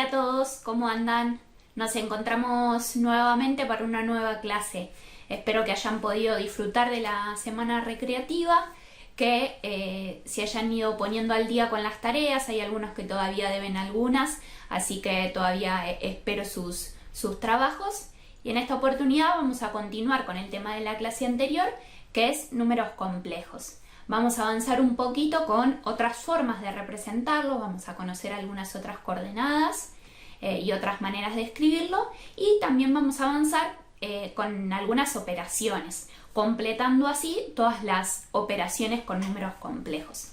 a todos, ¿cómo andan? Nos encontramos nuevamente para una nueva clase. Espero que hayan podido disfrutar de la semana recreativa, que se hayan ido poniendo al día con las tareas. Hay algunos que todavía deben algunas, así que todavía espero sus trabajos. Y en esta oportunidad vamos a continuar con el tema de la clase anterior, que es números complejos. Vamos a avanzar un poquito con otras formas de representarlo, vamos a conocer algunas otras coordenadas y otras maneras de escribirlo, y también vamos a avanzar con algunas operaciones, completando así todas las operaciones con números complejos.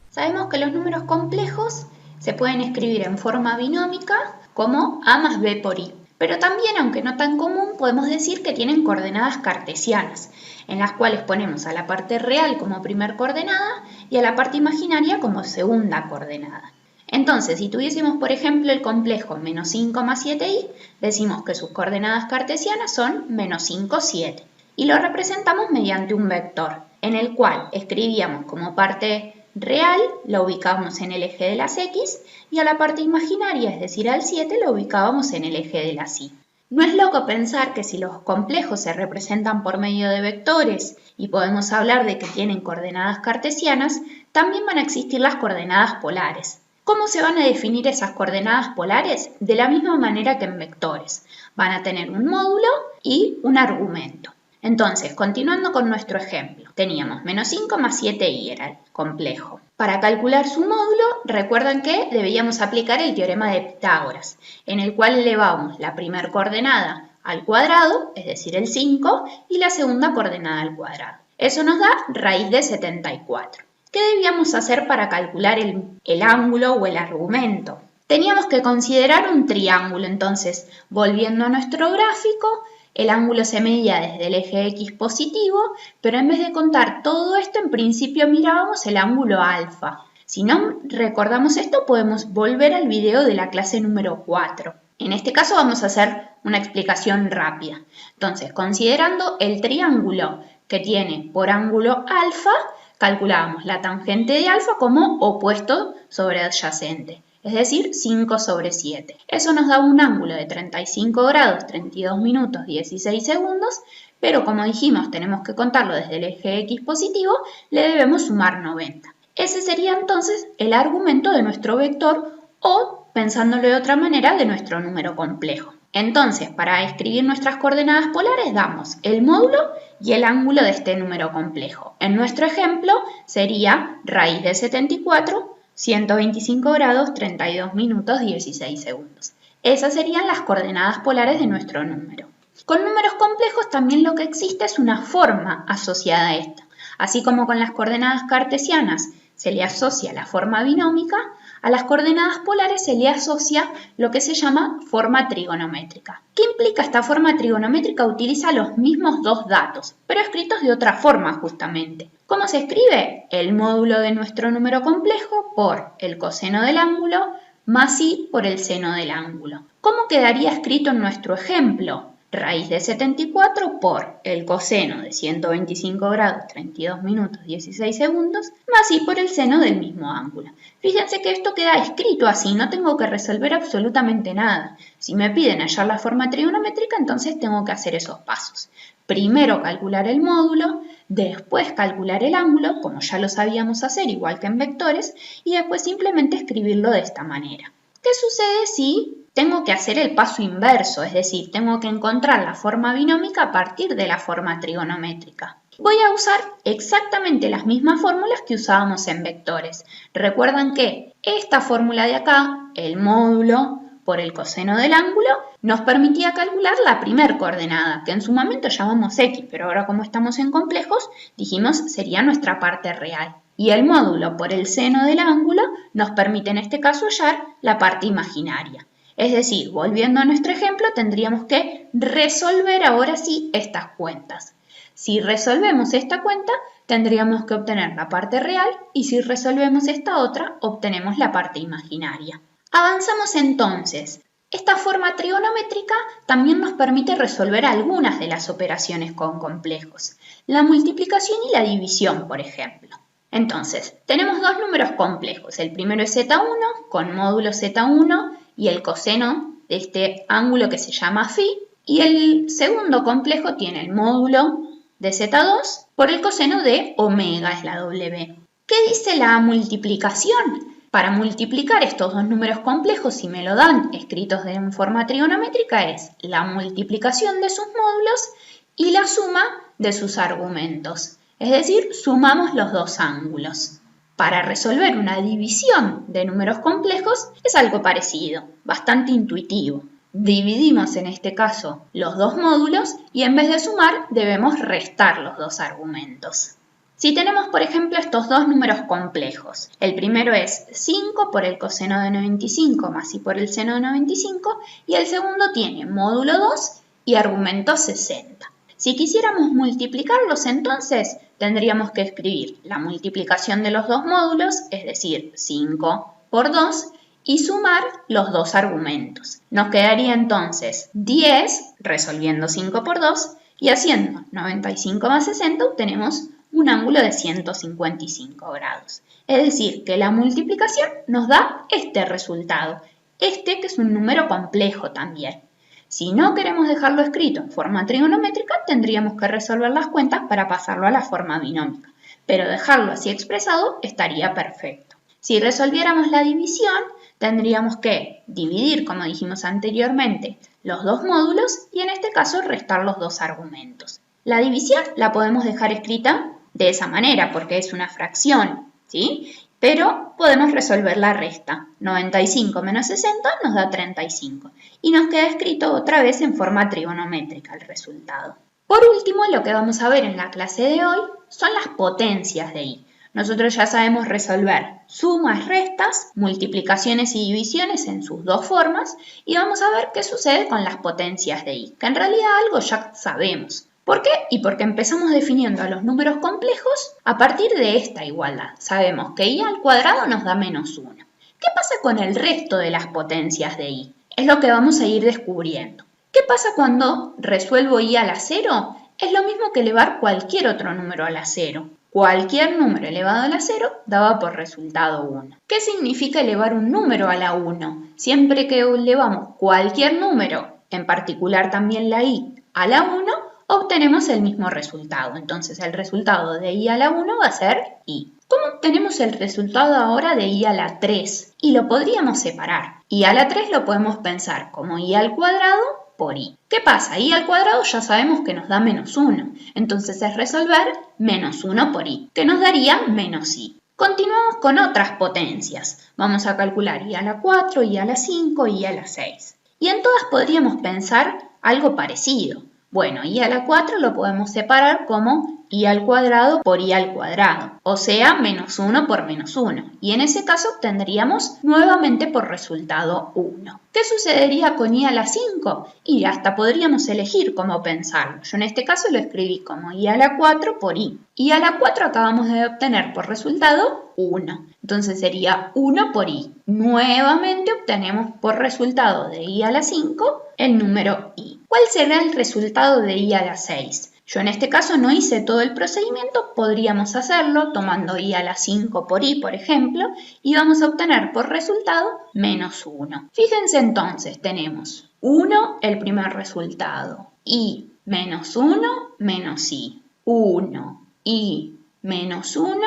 Sabemos que los números complejos se pueden escribir en forma binómica como A más B por I. Pero también, aunque no tan común, podemos decir que tienen coordenadas cartesianas, en las cuales ponemos a la parte real como primer coordenada y a la parte imaginaria como segunda coordenada. Entonces, si tuviésemos, por ejemplo, el complejo menos 5 más 7i, decimos que sus coordenadas cartesianas son menos 5, 7. Y lo representamos mediante un vector, en el cual escribíamos como parte real, lo ubicábamos en el eje de las X, y a la parte imaginaria, es decir, al 7, lo ubicábamos en el eje de las Y. No es loco pensar que si los complejos se representan por medio de vectores y podemos hablar de que tienen coordenadas cartesianas, también van a existir las coordenadas polares. ¿Cómo se van a definir esas coordenadas polares? De la misma manera que en vectores. Van a tener un módulo y un argumento. Entonces, continuando con nuestro ejemplo, teníamos menos 5 más 7i era el complejo. Para calcular su módulo, recuerdan que debíamos aplicar el teorema de Pitágoras, en el cual elevamos la primera coordenada al cuadrado, es decir, el 5, y la segunda coordenada al cuadrado. Eso nos da raíz de 74. ¿Qué debíamos hacer para calcular el ángulo o el argumento? Teníamos que considerar un triángulo, entonces, volviendo a nuestro gráfico, el ángulo se medía desde el eje X positivo, pero en vez de contar todo esto, en principio mirábamos el ángulo alfa. Si no recordamos esto, podemos volver al video de la clase número 4. En este caso vamos a hacer una explicación rápida. Entonces, considerando el triángulo que tiene por ángulo alfa, calculábamos la tangente de alfa como opuesto sobre adyacente. Es decir, 5 sobre 7. Eso nos da un ángulo de 35 grados, 32 minutos, 16 segundos, pero como dijimos, tenemos que contarlo desde el eje X positivo, le debemos sumar 90. Ese sería entonces el argumento de nuestro vector o, pensándolo de otra manera, de nuestro número complejo. Entonces, para escribir nuestras coordenadas polares, damos el módulo y el ángulo de este número complejo. En nuestro ejemplo sería raíz de 74, 125 grados, 32 minutos, 16 segundos. Esas serían las coordenadas polares de nuestro número. Con números complejos también lo que existe es una forma asociada a esta. Así como con las coordenadas cartesianas se le asocia la forma binómica, a las coordenadas polares se le asocia lo que se llama forma trigonométrica. ¿Qué implica esta forma trigonométrica? Utiliza los mismos dos datos, pero escritos de otra forma justamente. ¿Cómo se escribe? El módulo de nuestro número complejo por el coseno del ángulo más i por el seno del ángulo. ¿Cómo quedaría escrito en nuestro ejemplo? Raíz de 74 por el coseno de 125 grados, 32 minutos, 16 segundos, más i por el seno del mismo ángulo. Fíjense que esto queda escrito así, no tengo que resolver absolutamente nada. Si me piden hallar la forma trigonométrica, entonces tengo que hacer esos pasos. Primero calcular el módulo, después calcular el ángulo, como ya lo sabíamos hacer, igual que en vectores, y después simplemente escribirlo de esta manera. ¿Qué sucede si tengo que hacer el paso inverso? Es decir, tengo que encontrar la forma binómica a partir de la forma trigonométrica. Voy a usar exactamente las mismas fórmulas que usábamos en vectores. Recuerdan que esta fórmula de acá, el módulo por el coseno del ángulo, nos permitía calcular la primer coordenada, que en su momento llamamos X, pero ahora como estamos en complejos, dijimos sería nuestra parte real. Y el módulo por el seno del ángulo nos permite en este caso hallar la parte imaginaria. Es decir, volviendo a nuestro ejemplo, tendríamos que resolver ahora sí estas cuentas. Si resolvemos esta cuenta, tendríamos que obtener la parte real, y si resolvemos esta otra, obtenemos la parte imaginaria. Avanzamos entonces. Esta forma trigonométrica también nos permite resolver algunas de las operaciones con complejos. La multiplicación y la división, por ejemplo. Entonces, tenemos dos números complejos. El primero es z1 con módulo z1 y el coseno de este ángulo que se llama phi, y el segundo complejo tiene el módulo de Z2 por el coseno de omega, es la W. ¿Qué dice la multiplicación? Para multiplicar estos dos números complejos, si me lo dan escritos en forma trigonométrica, es la multiplicación de sus módulos y la suma de sus argumentos. Es decir, sumamos los dos ángulos. Para resolver una división de números complejos es algo parecido, bastante intuitivo. Dividimos en este caso los dos módulos y en vez de sumar debemos restar los dos argumentos. Si tenemos, por ejemplo, estos dos números complejos, el primero es 5 por el coseno de 95 más i por el seno de 95 y el segundo tiene módulo 2 y argumento 60. Si quisiéramos multiplicarlos, entonces tendríamos que escribir la multiplicación de los dos módulos, es decir, 5 por 2, y sumar los dos argumentos. Nos quedaría entonces 10 resolviendo 5 por 2 y haciendo 95 más 60 obtenemos un ángulo de 155 grados. Es decir, que la multiplicación nos da este resultado, que es un número complejo también. Si no queremos dejarlo escrito en forma trigonométrica, tendríamos que resolver las cuentas para pasarlo a la forma binómica, pero dejarlo así expresado estaría perfecto. Si resolviéramos la división, tendríamos que dividir, como dijimos anteriormente, los dos módulos y en este caso restar los dos argumentos. La división la podemos dejar escrita de esa manera porque es una fracción, ¿sí? Pero podemos resolver la resta. 95 menos 60 nos da 35 y nos queda escrito otra vez en forma trigonométrica el resultado. Por último, lo que vamos a ver en la clase de hoy son las potencias de i. Nosotros ya sabemos resolver sumas, restas, multiplicaciones y divisiones en sus dos formas y vamos a ver qué sucede con las potencias de i, que en realidad algo ya sabemos. ¿Por qué? Y porque empezamos definiendo a los números complejos a partir de esta igualdad. Sabemos que i al cuadrado nos da menos 1. ¿Qué pasa con el resto de las potencias de i? Es lo que vamos a ir descubriendo. ¿Qué pasa cuando resuelvo i a la 0? Es lo mismo que elevar cualquier otro número a la 0. Cualquier número elevado a la 0 daba por resultado 1. ¿Qué significa elevar un número a la 1? Siempre que elevamos cualquier número, en particular también la i, a la 1, obtenemos el mismo resultado. Entonces el resultado de i a la 1 va a ser i. ¿Cómo obtenemos el resultado ahora de i a la 3? Y lo podríamos separar. i a la 3 lo podemos pensar como i al cuadrado por i. ¿Qué pasa? I al cuadrado ya sabemos que nos da menos 1. Entonces es resolver menos 1 por i, que nos daría menos i. Continuamos con otras potencias. Vamos a calcular i a la 4, i a la 5, i a la 6. Y en todas podríamos pensar algo parecido. Bueno, i a la 4 lo podemos separar como i al cuadrado por i al cuadrado, o sea, menos 1 por menos 1. Y en ese caso obtendríamos nuevamente por resultado 1. ¿Qué sucedería con i a la 5? Y hasta podríamos elegir cómo pensarlo. Yo en este caso lo escribí como i a la 4 por i. I a la 4 acabamos de obtener por resultado 1. Entonces sería 1 por i. Nuevamente obtenemos por resultado de i a la 5 el número i. ¿Cuál será el resultado de i a la 6? Yo en este caso no hice todo el procedimiento, podríamos hacerlo tomando i a la 5 por i, por ejemplo, y vamos a obtener por resultado menos 1. Fíjense entonces, tenemos 1 el primer resultado, i menos 1 menos i, 1, i menos 1.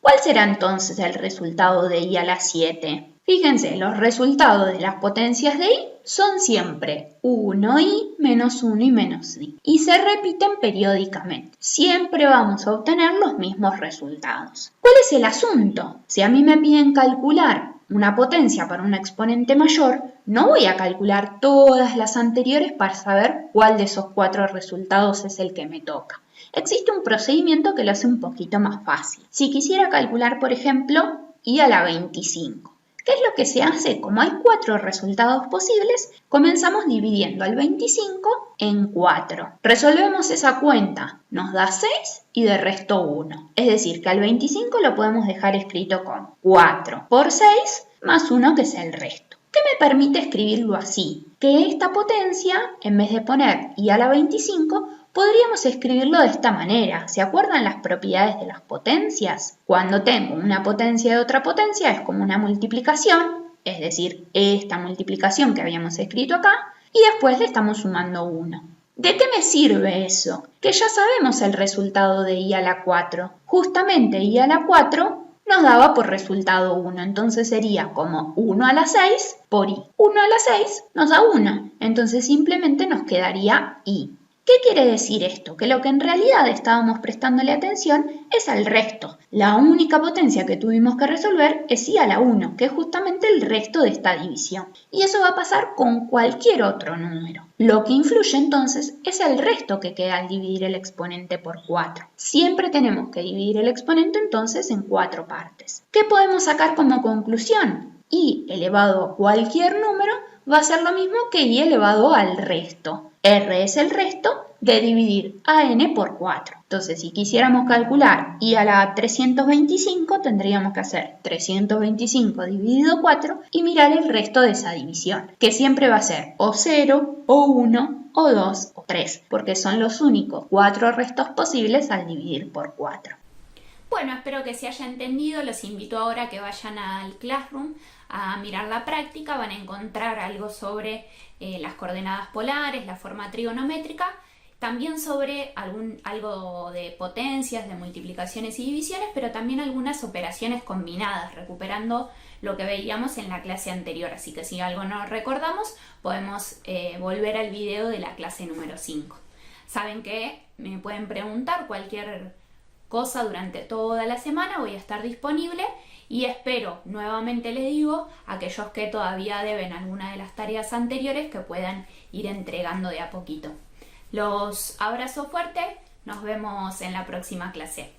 ¿Cuál será entonces el resultado de i a la 7? Fíjense, los resultados de las potencias de i son siempre 1i menos 1 y menos i. Y se repiten periódicamente. Siempre vamos a obtener los mismos resultados. ¿Cuál es el asunto? Si a mí me piden calcular una potencia para un exponente mayor, no voy a calcular todas las anteriores para saber cuál de esos 4 resultados es el que me toca. Existe un procedimiento que lo hace un poquito más fácil. Si quisiera calcular, por ejemplo, i a la 25. ¿Qué es lo que se hace? Como hay 4 resultados posibles, comenzamos dividiendo al 25 en 4. Resolvemos esa cuenta, nos da 6 y de resto 1. Es decir, que al 25 lo podemos dejar escrito como 4 por 6 más 1 que es el resto. ¿Qué me permite escribirlo así? Que esta potencia, en vez de poner i a la 25, podríamos escribirlo de esta manera. ¿Se acuerdan las propiedades de las potencias? Cuando tengo una potencia de otra potencia es como una multiplicación. es decir, esta multiplicación que habíamos escrito acá, y después le estamos sumando 1. ¿De qué me sirve eso? Que ya sabemos el resultado de i a la 4. Justamente i a la 4 nos daba por resultado 1, entonces sería como 1 a la 6 por i. 1 a la 6 nos da 1, entonces simplemente nos quedaría i. ¿Qué quiere decir esto? Que lo que en realidad estábamos prestándole atención es al resto. La única potencia que tuvimos que resolver es i a la 1, que es justamente el resto de esta división. Y eso va a pasar con cualquier otro número. Lo que influye entonces es el resto que queda al dividir el exponente por 4. Siempre tenemos que dividir el exponente entonces en 4 partes. ¿Qué podemos sacar como conclusión? I elevado a cualquier número va a ser lo mismo que i elevado al resto. R es el resto de dividir a n por 4. Entonces, si quisiéramos calcular i a la 325, tendríamos que hacer 325 dividido 4 y mirar el resto de esa división, que siempre va a ser o 0, o 1, o 2, o 3, porque son los únicos 4 restos posibles al dividir por 4. Bueno, espero que se haya entendido. Los invito ahora a que vayan al Classroom a mirar la práctica. Van a encontrar algo sobre las coordenadas polares, la forma trigonométrica, también sobre algo de potencias, de multiplicaciones y divisiones, pero también algunas operaciones combinadas, recuperando lo que veíamos en la clase anterior. Así que si algo no recordamos, podemos volver al video de la clase número 5. Saben que me pueden preguntar cualquier cosa durante toda la semana, voy a estar disponible y espero, nuevamente les digo, a aquellos que todavía deben alguna de las tareas anteriores que puedan ir entregando de a poquito. Los abrazo fuerte, nos vemos en la próxima clase.